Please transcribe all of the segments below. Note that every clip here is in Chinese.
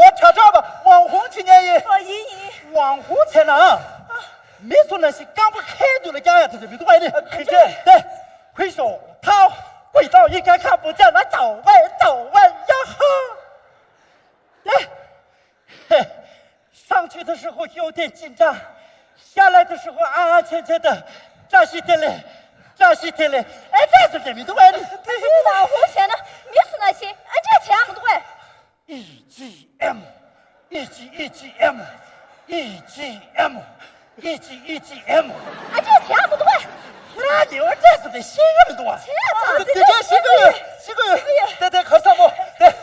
我查查吧，网红青年也。网红才能。没说那些刚不开读的家呀，他就没多爱的。可是对，回首他味道应该看不见，那走位呀哈。嘿，上去的时候有点紧张，下来的时候安安全全的，这是的嘞。哎，这是人民的爱的。对，网红钱呢？没说那些，这钱不对。EGM。这钱不对。那你们这是得新人多。这新个月，对，可上不？对，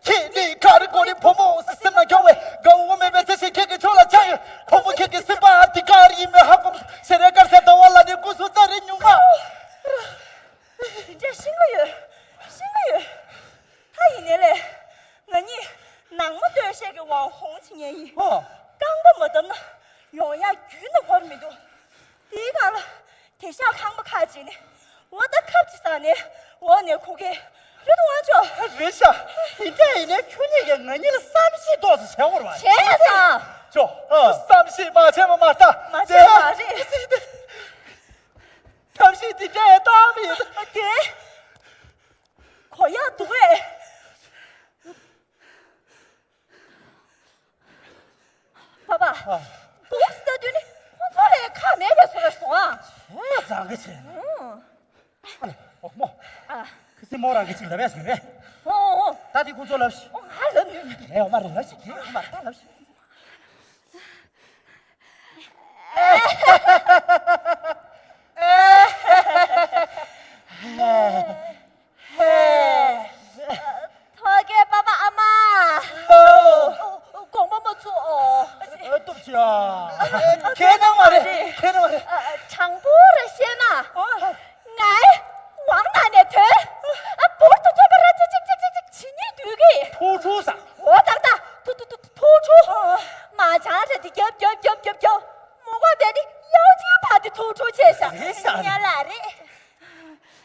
天地卡的过的泡沫是什么岗位？跟我们这些开个车了加油，泡沫开个什么的咖喱没好过，现在干啥到完了的故事在人牛嘛？这新个月，他一年来，你那么多些个网红青年人，刚不没得呢，让人举那块没多，第一个了，天下看不开机呢，我的看起啥呢？我那苦给，有多少？人下，你这一年去年给你了30多少钱我了？钱啥？就30马钱马大，马钱马这，他是的这大名字，对，可要对。爸爸，都是在对的，我昨天看没人说的说啊。这咋个钱？好嘞，毛可是毛让个进来别说呗。大地工作了是？还能女？哎，我马上了是，马上了是。他给爸爸阿妈。广播没做哦。对不起啊。开能嘛的，唱歌的先嘛。俺往哪里推？不是推把这请你对给。突出啥？我当突出。马家这的有，莫怪别的妖精怕的突出去上。你来的。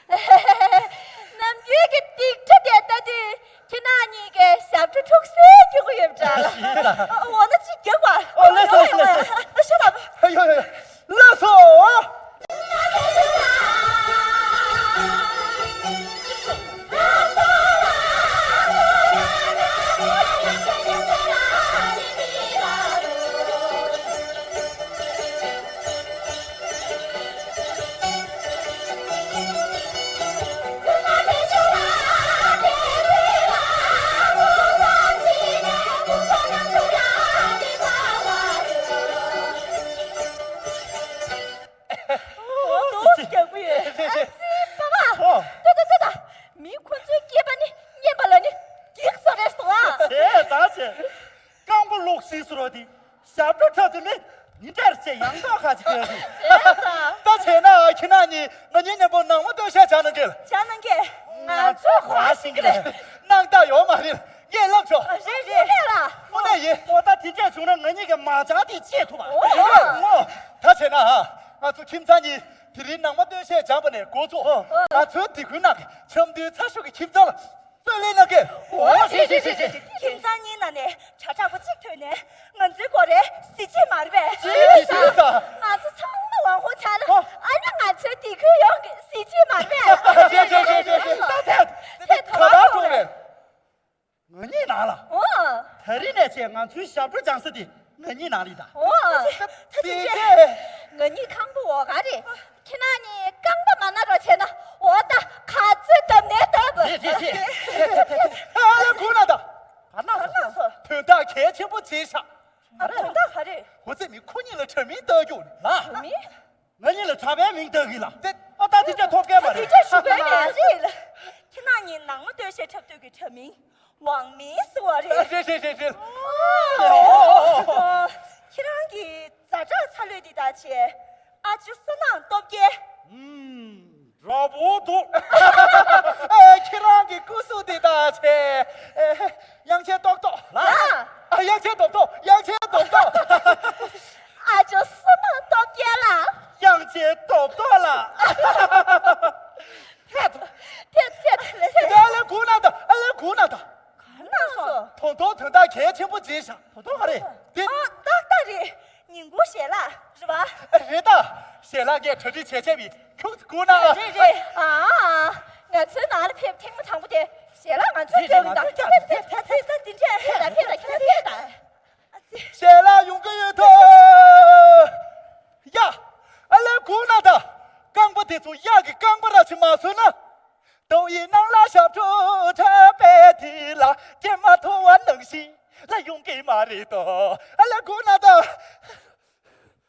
那女给顶着点的，去那你给小猪冲水就会有着了。我那去给我。来说。说吧。哎呦，勒索。你哪里的？他这你看不我干的，去那你刚把嘛拿着钱呢，我的卡子都没得不。姑娘的，那是，头大开钱不接上。头大还的。我这名苦你了成名得救了。成名？我你了传名得给了。对，我到底这脱干嘛的？你这是干嘛的了？去那你那么多些才得给成名，网名是我的。是。去那你咋这才来的大钱？就是那多给。差不多。去那个故事的大钱，2000多多。2000多多。就是那多给了。 2000多多了。天，来姑娘的，看那说，头大开来全部记上，普通话的。对。大的，你给我写了是吧？是的，写了给出去前面，口子鼓呢。对啊，俺这哪里听不唱不得，写了俺这就的，别写了用个月头呀，俺来鼓那的，刚不得做呀个刚不得去马村了。都一能拉小猪车白的啦，天马头我能行，来用给马里多，俺来鼓那的，